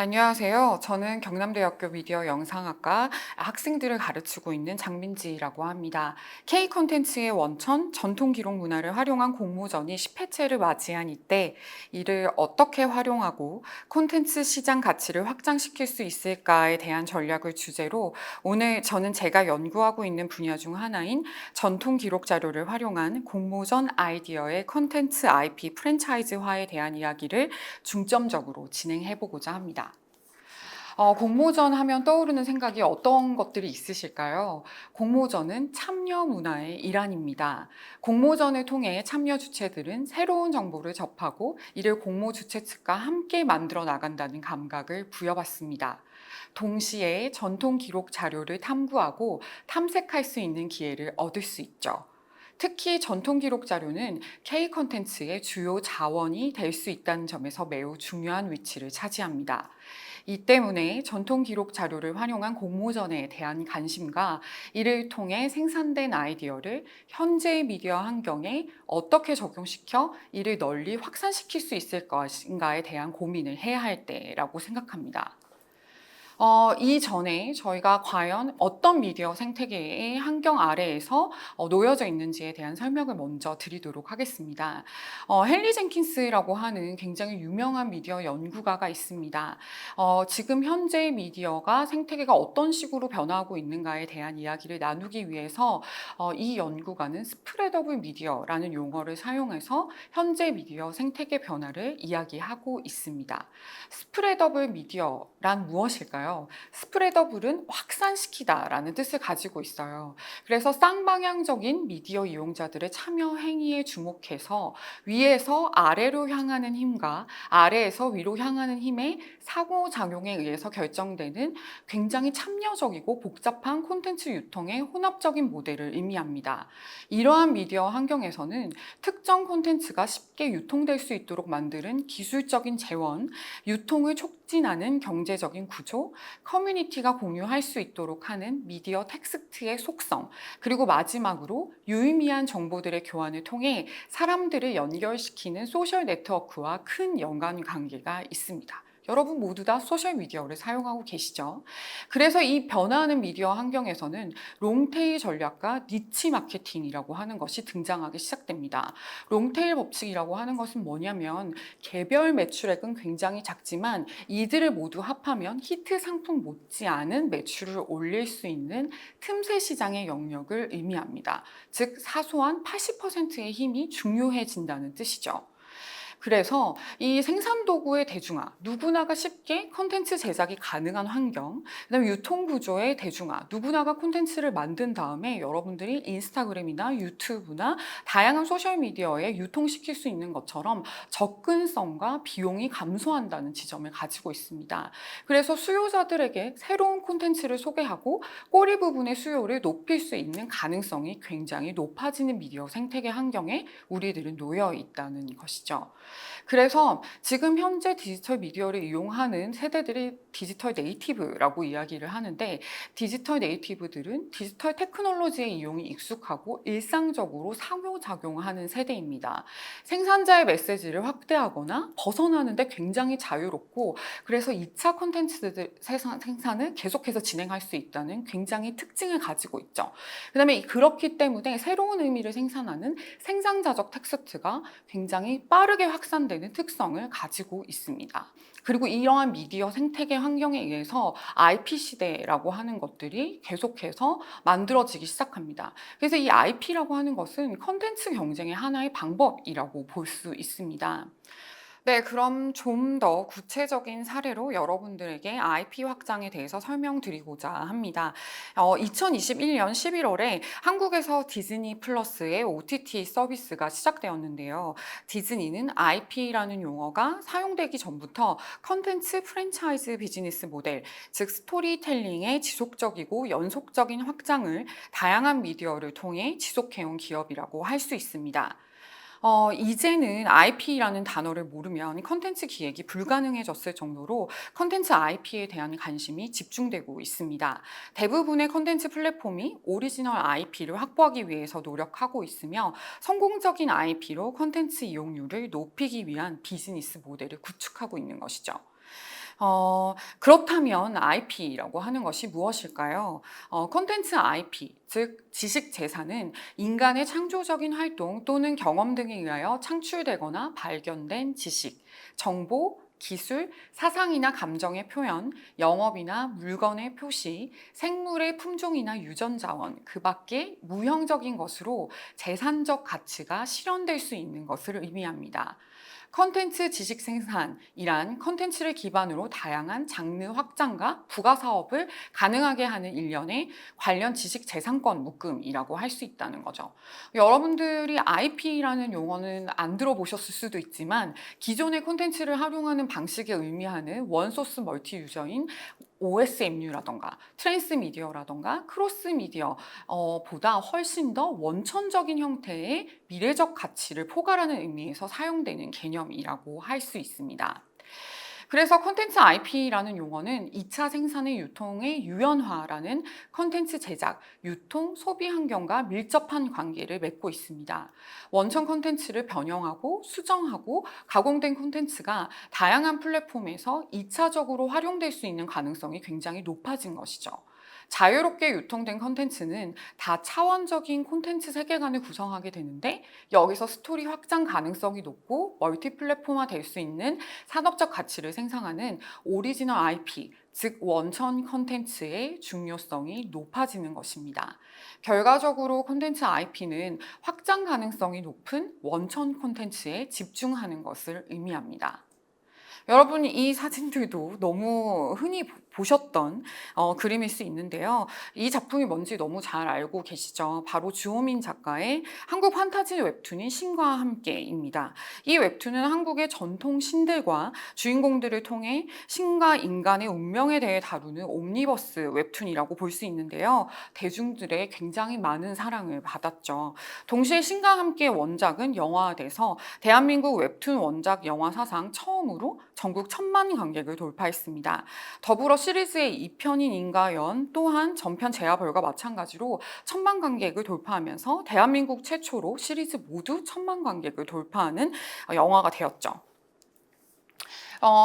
안녕하세요. 저는 경남대학교 미디어 영상학과 학생들을 가르치고 있는 장민지라고 합니다. K 콘텐츠의 원천, 전통 기록 문화를 활용한 공모전이 10회째를 맞이한 이때 이를 어떻게 활용하고 콘텐츠 시장 가치를 확장시킬 수 있을까에 대한 전략을 주제로 오늘 저는 제가 연구하고 있는 분야 중 하나인 전통 기록 자료를 활용한 공모전 아이디어의 콘텐츠 IP 프랜차이즈화에 대한 이야기를 중점적으로 진행해 보고자 합니다. 공모전 하면 떠오르는 생각이 어떤 것들이 있으실까요? 공모전은 참여 문화의 일환입니다. 공모전을 통해 참여 주체들은 새로운 정보를 접하고 이를 공모 주체 측과 함께 만들어 나간다는 감각을 부여받습니다. 동시에 전통 기록 자료를 탐구하고 탐색할 수 있는 기회를 얻을 수 있죠. 특히 전통 기록 자료는 K 콘텐츠의 주요 자원이 될 수 있다는 점에서 매우 중요한 위치를 차지합니다. 이 때문에 전통 기록 자료를 활용한 공모전에 대한 관심과 이를 통해 생산된 아이디어를 현재의 미디어 환경에 어떻게 적용시켜 이를 널리 확산시킬 수 있을 것인가에 대한 고민을 해야 할 때라고 생각합니다. 이전에 저희가 과연 어떤 미디어 생태계의 환경 아래에서 놓여져 있는지에 대한 설명을 먼저 드리도록 하겠습니다. 헨리 젠킨스라고 하는 굉장히 유명한 미디어 연구가가 있습니다. 지금 현재 미디어가 생태계가 어떤 식으로 변화하고 있는가에 대한 이야기를 나누기 위해서 이 연구가는 스프레더블 미디어라는 용어를 사용해서 현재 미디어 생태계 변화를 이야기하고 있습니다. 스프레더블 미디어란 무엇일까요? 스프레더블은 확산시키다라는 뜻을 가지고 있어요. 그래서 쌍방향적인 미디어 이용자들의 참여 행위에 주목해서 위에서 아래로 향하는 힘과 아래에서 위로 향하는 힘의 상호작용에 의해서 결정되는 굉장히 참여적이고 복잡한 콘텐츠 유통의 혼합적인 모델을 의미합니다. 이러한 미디어 환경에서는 특정 콘텐츠가 쉽게 유통될 수 있도록 만드는 기술적인 재원, 유통을 촉진하는 경제적인 구조, 커뮤니티가 공유할 수 있도록 하는 미디어 텍스트의 속성, 그리고 마지막으로 유의미한 정보들의 교환을 통해 사람들을 연결시키는 소셜 네트워크와 큰 연관 관계가 있습니다. 여러분 모두 다 소셜미디어를 사용하고 계시죠? 그래서 이 변화하는 미디어 환경에서는 롱테일 전략과 니치 마케팅이라고 하는 것이 등장하기 시작됩니다. 롱테일 법칙이라고 하는 것은 뭐냐면 개별 매출액은 굉장히 작지만 이들을 모두 합하면 히트 상품 못지않은 매출을 올릴 수 있는 틈새 시장의 영역을 의미합니다. 즉 사소한 80%의 힘이 중요해진다는 뜻이죠. 그래서 이 생산 도구의 대중화, 누구나가 쉽게 콘텐츠 제작이 가능한 환경, 그다음에 유통 구조의 대중화, 누구나가 콘텐츠를 만든 다음에 여러분들이 인스타그램이나 유튜브나 다양한 소셜 미디어에 유통시킬 수 있는 것처럼 접근성과 비용이 감소한다는 지점을 가지고 있습니다. 그래서 수요자들에게 새로운 콘텐츠를 소개하고 꼬리 부분의 수요를 높일 수 있는 가능성이 굉장히 높아지는 미디어 생태계 환경에 우리들은 놓여 있다는 것이죠. 그래서 지금 현재 디지털 미디어를 이용하는 세대들이 디지털 네이티브라고 이야기를 하는데 디지털 네이티브들은 디지털 테크놀로지의 이용이 익숙하고 일상적으로 상호작용하는 세대입니다. 생산자의 메시지를 확대하거나 벗어나는데 굉장히 자유롭고 그래서 2차 콘텐츠들 생산을 계속해서 진행할 수 있다는 굉장히 특징을 가지고 있죠. 그다음에 그렇기 때문에 새로운 의미를 생산하는 생산자적 텍스트가 굉장히 빠르게 확산되는 특성을 가지고 있습니다. 그리고 이러한 미디어 생태계 환경에 의해서 IP 시대라고 하는 것들이 계속해서 만들어지기 시작합니다. 그래서 이 IP라고 하는 것은 컨텐츠 경쟁의 하나의 방법이라고 볼 수 있습니다. 네, 그럼 좀 더 구체적인 사례로 여러분들에게 IP 확장에 대해서 설명드리고자 합니다. 2021년 11월에 한국에서 디즈니 플러스의 OTT 서비스가 시작되었는데요. 디즈니는 IP라는 용어가 사용되기 전부터 컨텐츠 프랜차이즈 비즈니스 모델, 즉 스토리텔링의 지속적이고 연속적인 확장을 다양한 미디어를 통해 지속해온 기업이라고 할 수 있습니다. 이제는 IP라는 단어를 모르면 컨텐츠 기획이 불가능해졌을 정도로 컨텐츠 IP에 대한 관심이 집중되고 있습니다. 대부분의 컨텐츠 플랫폼이 오리지널 IP를 확보하기 위해서 노력하고 있으며 성공적인 IP로 컨텐츠 이용률을 높이기 위한 비즈니스 모델을 구축하고 있는 것이죠. 그렇다면 IP라고 하는 것이 무엇일까요? 콘텐츠 IP, 즉 지식 재산은 인간의 창조적인 활동 또는 경험 등에 의하여 창출되거나 발견된 지식, 정보, 기술, 사상이나 감정의 표현, 영업이나 물건의 표시, 생물의 품종이나 유전자원, 그 밖에 무형적인 것으로 재산적 가치가 실현될 수 있는 것을 의미합니다. 컨텐츠 지식 생산이란 컨텐츠를 기반으로 다양한 장르 확장과 부가 사업을 가능하게 하는 일련의 관련 지식 재산권 묶음이라고 할 수 있다는 거죠. 여러분들이 IP라는 용어는 안 들어보셨을 수도 있지만 기존의 콘텐츠를 활용하는 방식에 의미하는 원소스 멀티 유저인 OSMU라던가 트랜스미디어라던가 크로스미디어 보다 훨씬 더 원천적인 형태의 미래적 가치를 포괄하는 의미에서 사용되는 개념이라고 할 수 있습니다. 그래서 콘텐츠 IP라는 용어는 2차 생산의 유통의 유연화라는 콘텐츠 제작, 유통, 소비 환경과 밀접한 관계를 맺고 있습니다. 원천 콘텐츠를 변형하고 수정하고 가공된 콘텐츠가 다양한 플랫폼에서 2차적으로 활용될 수 있는 가능성이 굉장히 높아진 것이죠. 자유롭게 유통된 콘텐츠는 다차원적인 콘텐츠 세계관을 구성하게 되는데 여기서 스토리 확장 가능성이 높고 멀티 플랫폼화 될 수 있는 산업적 가치를 생성하는 오리지널 IP, 즉 원천 콘텐츠의 중요성이 높아지는 것입니다. 결과적으로 콘텐츠 IP는 확장 가능성이 높은 원천 콘텐츠에 집중하는 것을 의미합니다. 여러분 이 사진들도 너무 흔히 보셨던 그림일 수 있는데요. 이 작품이 뭔지 너무 잘 알고 계시죠? 바로 주호민 작가의 한국 판타지 웹툰인 신과 함께입니다. 이 웹툰은 한국의 전통 신들과 주인공들을 통해 신과 인간의 운명에 대해 다루는 옴니버스 웹툰이라고 볼 수 있는데요. 대중들의 굉장히 많은 사랑을 받았죠. 동시에 신과 함께 원작은 영화화돼서 대한민국 웹툰 원작 영화 사상 처음으로 전국 1,000만 관객을 돌파했습니다. 더불어 시리즈의 2편인 인가연 또한 전편 제아벌과 마찬가지로 1,000만 관객을 돌파하면서 대한민국 최초로 시리즈 모두 1,000만 관객을 돌파하는 영화가 되었죠.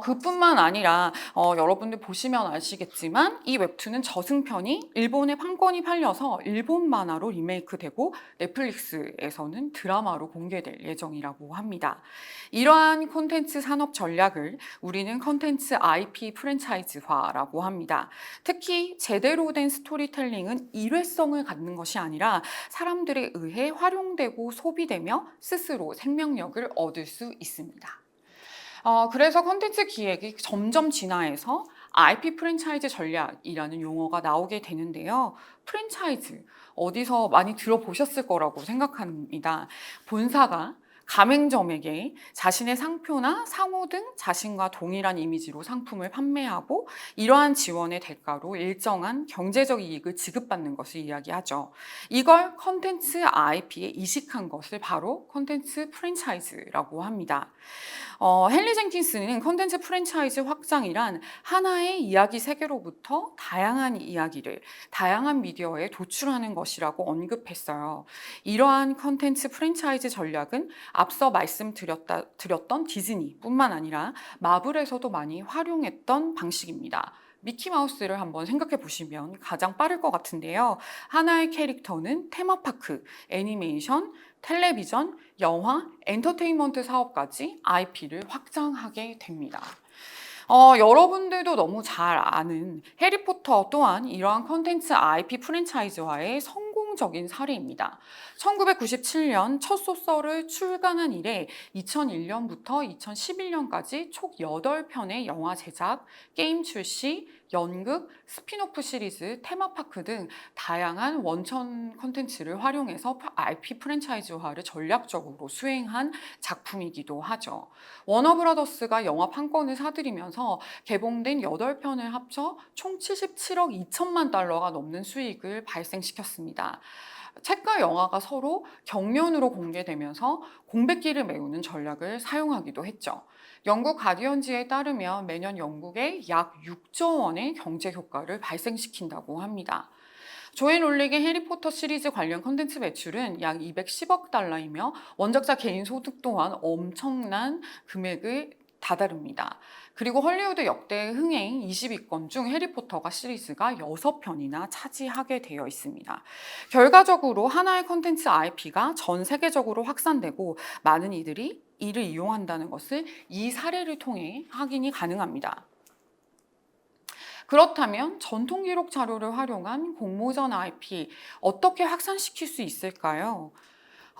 그뿐만 아니라 여러분들 보시면 아시겠지만 이 웹툰은 저승편이 일본에 판권이 팔려서 일본 만화로 리메이크되고 넷플릭스에서는 드라마로 공개될 예정이라고 합니다. 이러한 콘텐츠 산업 전략을 우리는 콘텐츠 IP 프랜차이즈화라고 합니다. 특히 제대로 된 스토리텔링은 일회성을 갖는 것이 아니라 사람들에 의해 활용되고 소비되며 스스로 생명력을 얻을 수 있습니다. 그래서 콘텐츠 기획이 점점 진화해서 IP 프랜차이즈 전략이라는 용어가 나오게 되는데요. 프랜차이즈, 어디서 많이 들어보셨을 거라고 생각합니다. 본사가 가맹점에게 자신의 상표나 상호 등 자신과 동일한 이미지로 상품을 판매하고 이러한 지원의 대가로 일정한 경제적 이익을 지급받는 것을 이야기하죠. 이걸 콘텐츠 IP에 이식한 것을 바로 콘텐츠 프랜차이즈라고 합니다. 헨리 젠킨스는 콘텐츠 프랜차이즈 확장이란 하나의 이야기 세계로부터 다양한 이야기를 다양한 미디어에 도출하는 것이라고 언급했어요. 이러한 콘텐츠 프랜차이즈 전략은 앞서 말씀드렸던 디즈니뿐만 아니라 마블에서도 많이 활용했던 방식입니다. 미키마우스를 한번 생각해 보시면 가장 빠를 것 같은데요. 하나의 캐릭터는 테마파크, 애니메이션, 텔레비전, 영화, 엔터테인먼트 사업까지 IP를 확장하게 됩니다. 여러분들도 너무 잘 아는 해리포터 또한 이러한 컨텐츠 IP 프랜차이즈화의 성공적인 사례입니다. 1997년 첫 소설을 출간한 이래 2001년부터 2011년까지 총 8편의 영화 제작, 게임 출시, 연극, 스핀오프 시리즈, 테마파크 등 다양한 원천 콘텐츠를 활용해서 IP 프랜차이즈화를 전략적으로 수행한 작품이기도 하죠. 워너브라더스가 영화 판권을 사들이면서 개봉된 8편을 합쳐 총 77억 2천만 달러가 넘는 수익을 발생시켰습니다. 책과 영화가 서로 경련으로 공개되면서 공백기를 메우는 전략을 사용하기도 했죠. 영국 가디언지에 따르면 매년 영국에 약 6조 원의 경제 효과를 발생시킨다고 합니다. 조앤 롤릭의 해리포터 시리즈 관련 콘텐츠 매출은 약 210억 달러이며 원작자 개인 소득 또한 엄청난 금액을 다다릅니다. 그리고 헐리우드 역대 흥행 20위권 중 해리포터가 시리즈가 6편이나 차지하게 되어 있습니다. 결과적으로 하나의 컨텐츠 IP가 전 세계적으로 확산되고 많은 이들이 이를 이용한다는 것을 이 사례를 통해 확인이 가능합니다. 그렇다면 전통 기록 자료를 활용한 공모전 IP 어떻게 확산시킬 수 있을까요?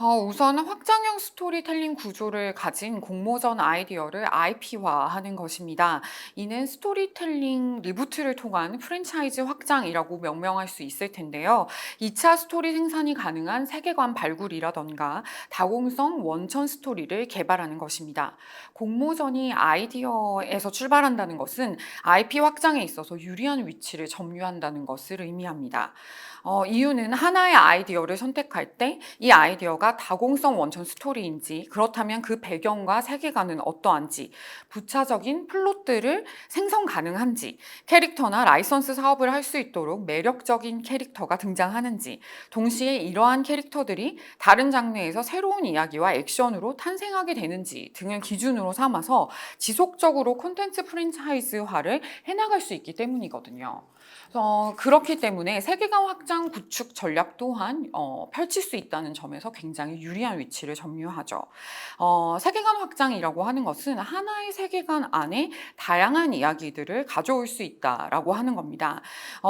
우선 확장형 스토리텔링 구조를 가진 공모전 아이디어를 IP화하는 것입니다. 이는 스토리텔링 리부트를 통한 프랜차이즈 확장이라고 명명할 수 있을 텐데요. 2차 스토리 생산이 가능한 세계관 발굴이라던가 다공성 원천 스토리를 개발하는 것입니다. 공모전이 아이디어에서 출발한다는 것은 IP 확장에 있어서 유리한 위치를 점유한다는 것을 의미합니다. 이유는 하나의 아이디어를 선택할 때 이 아이디어가 다공성 원천 스토리인지, 그렇다면 그 배경과 세계관은 어떠한지, 부차적인 플롯들을 생성 가능한지, 캐릭터나 라이선스 사업을 할 수 있도록 매력적인 캐릭터가 등장하는지, 동시에 이러한 캐릭터들이 다른 장르에서 새로운 이야기와 액션으로 탄생하게 되는지 등을 기준으로 삼아서 지속적으로 콘텐츠 프랜차이즈화를 해나갈 수 있기 때문이거든요. 그렇기 때문에 세계관 확장 구축 전략 또한 펼칠 수 있다는 점에서 굉장히 유리한 위치를 점유하죠. 세계관 확장이라고 하는 것은 하나의 세계관 안에 다양한 이야기들을 가져올 수 있다라고 하는 겁니다.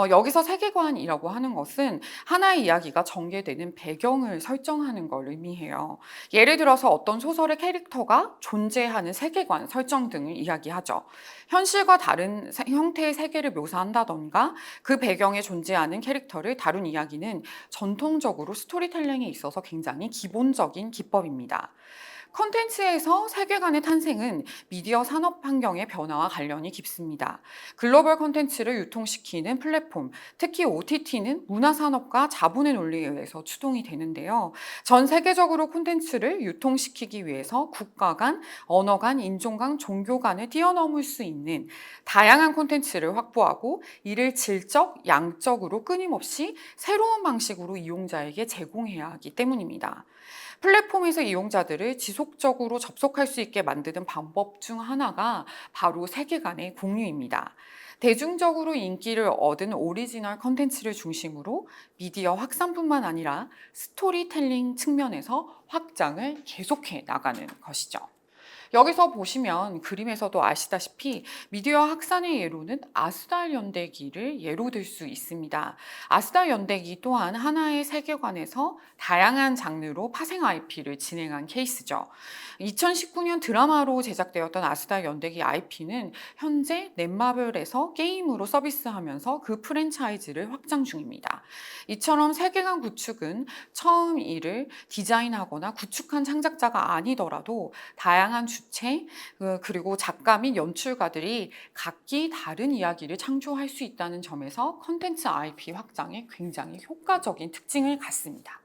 여기서 세계관이라고 하는 것은 하나의 이야기가 전개되는 배경을 설정하는 걸 의미해요. 예를 들어서 어떤 소설의 캐릭터가 존재하는 세계관 설정 등을 이야기하죠. 현실과 다른 형태의 세계를 묘사한다던가 그 배경에 존재하는 캐릭터를 다룬 이야기는 전통적으로 스토리텔링에 있어서 굉장히 기본적인 기법입니다. 콘텐츠에서 세계관의 탄생은 미디어 산업 환경의 변화와 관련이 깊습니다. 글로벌 콘텐츠를 유통시키는 플랫폼, 특히 OTT는 문화 산업과 자본의 논리에 의해서 추동이 되는데요. 전 세계적으로 콘텐츠를 유통시키기 위해서 국가 간, 언어 간, 인종 간, 종교 간을 뛰어넘을 수 있는 다양한 콘텐츠를 확보하고 이를 질적, 양적으로 끊임없이 새로운 방식으로 이용자에게 제공해야 하기 때문입니다. 플랫폼에서 이용자들을 지속적으로 접속할 수 있게 만드는 방법 중 하나가 바로 세계관의 공유입니다. 대중적으로 인기를 얻은 오리지널 컨텐츠를 중심으로 미디어 확산뿐만 아니라 스토리텔링 측면에서 확장을 계속해 나가는 것이죠. 여기서 보시면 그림에서도 아시다시피 미디어 확산의 예로는 아스달 연대기를 예로 들 수 있습니다. 아스달 연대기 또한 하나의 세계관에서 다양한 장르로 파생 IP를 진행한 케이스죠. 2019년 드라마로 제작되었던 아스달 연대기 IP는 현재 넷마블에서 게임으로 서비스하면서 그 프랜차이즈를 확장 중입니다. 이처럼 세계관 구축은 처음 이를 디자인하거나 구축한 창작자가 아니더라도 다양한 주체 그리고 작가 및 연출가들이 각기 다른 이야기를 창조할 수 있다는 점에서 컨텐츠 IP 확장에 굉장히 효과적인 특징을 갖습니다.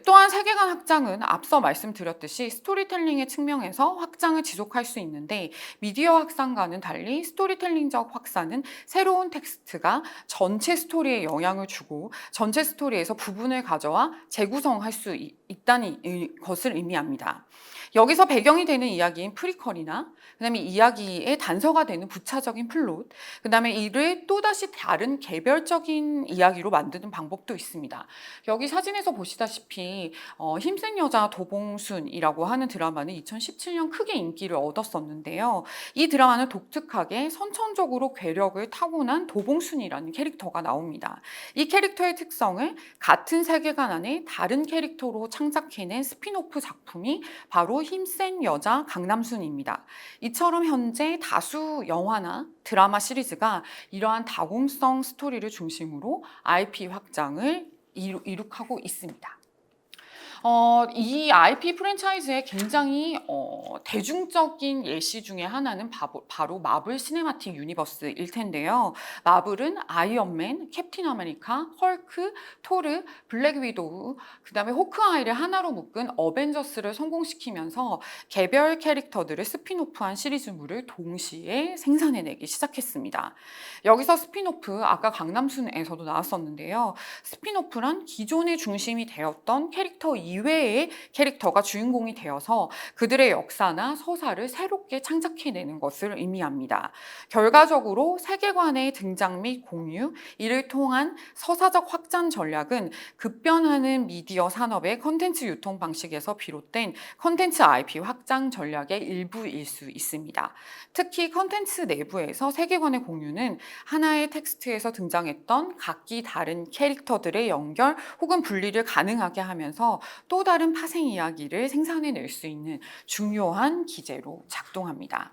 또한 세계관 확장은 앞서 말씀드렸듯이 스토리텔링의 측면에서 확장을 지속할 수 있는데 미디어 확산과는 달리 스토리텔링적 확산은 새로운 텍스트가 전체 스토리에 영향을 주고 전체 스토리에서 부분을 가져와 재구성할 수 있다는 것을 의미합니다. 여기서 배경이 되는 이야기인 프리퀄이나 그다음에 이야기의 단서가 되는 부차적인 플롯, 그다음에 이를 또다시 다른 개별적인 이야기로 만드는 방법도 있습니다. 여기 사진에서 보시다시피 힘센 여자 도봉순이라고 하는 드라마는 2017년 크게 인기를 얻었었는데요. 이 드라마는 독특하게 선천적으로 괴력을 타고난 도봉순이라는 캐릭터가 나옵니다. 이 캐릭터의 특성을 같은 세계관 안에 다른 캐릭터로 창작해낸 스핀오프 작품이 바로 힘센 여자 강남순입니다. 이처럼 현재 다수 영화나 드라마 시리즈가 이러한 다공성 스토리를 중심으로 IP 확장을 이룩하고 있습니다. 이 IP 프랜차이즈의 굉장히 대중적인 예시 중에 하나는 바로 마블 시네마틱 유니버스일 텐데요. 마블은 아이언맨, 캡틴 아메리카, 헐크, 토르, 블랙 위도우, 그 다음에 호크아이를 하나로 묶은 어벤져스를 성공시키면서 개별 캐릭터들을 스핀오프한 시리즈물을 동시에 생산해내기 시작했습니다. 여기서 스핀오프, 아까 강남순에서도 나왔었는데요. 스핀오프란 기존의 중심이 되었던 캐릭터 이외의 캐릭터가 주인공이 되어서 그들의 역사나 서사를 새롭게 창작해내는 것을 의미합니다. 결과적으로 세계관의 등장 및 공유, 이를 통한 서사적 확장 전략은 급변하는 미디어 산업의 컨텐츠 유통 방식에서 비롯된 컨텐츠 IP 확장 전략의 일부일 수 있습니다. 특히 컨텐츠 내부에서 세계관의 공유는 하나의 텍스트에서 등장했던 각기 다른 캐릭터들의 연결 혹은 분리를 가능하게 하면서 또 다른 파생 이야기를 생산해낼 수 있는 중요한 기제로 작동합니다.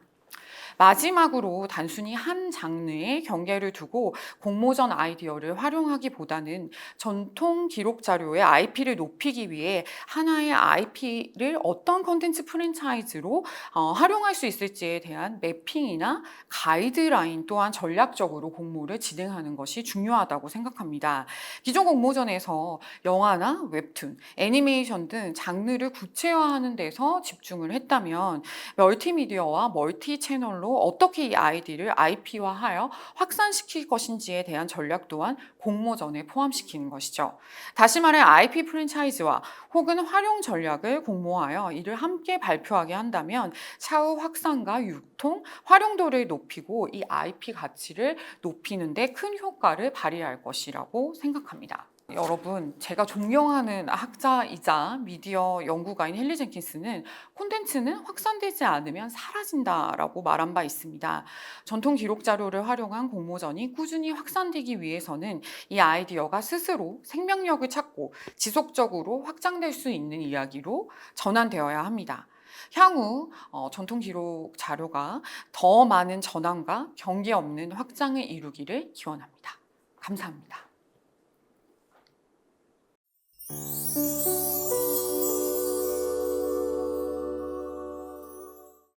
마지막으로 단순히 한 장르의 경계를 두고 공모전 아이디어를 활용하기보다는 전통 기록 자료의 IP를 높이기 위해 하나의 IP를 어떤 컨텐츠 프랜차이즈로 활용할 수 있을지에 대한 매핑이나 가이드라인 또한 전략적으로 공모를 진행하는 것이 중요하다고 생각합니다. 기존 공모전에서 영화나 웹툰, 애니메이션 등 장르를 구체화하는 데서 집중을 했다면 멀티미디어와 멀티 채널로 어떻게 이 아이디를 IP화하여 확산시킬 것인지에 대한 전략 또한 공모전에 포함시키는 것이죠. 다시 말해 IP 프랜차이즈와 혹은 활용 전략을 공모하여 이를 함께 발표하게 한다면 차후 확산과 유통, 활용도를 높이고 이 IP 가치를 높이는 데 큰 효과를 발휘할 것이라고 생각합니다. 여러분, 제가 존경하는 학자이자 미디어 연구가인 헨리 젠킨스는 콘텐츠는 확산되지 않으면 사라진다라고 말한 바 있습니다. 전통 기록 자료를 활용한 공모전이 꾸준히 확산되기 위해서는 이 아이디어가 스스로 생명력을 찾고 지속적으로 확장될 수 있는 이야기로 전환되어야 합니다. 향후 전통 기록 자료가 더 많은 전환과 경계 없는 확장을 이루기를 기원합니다. 감사합니다.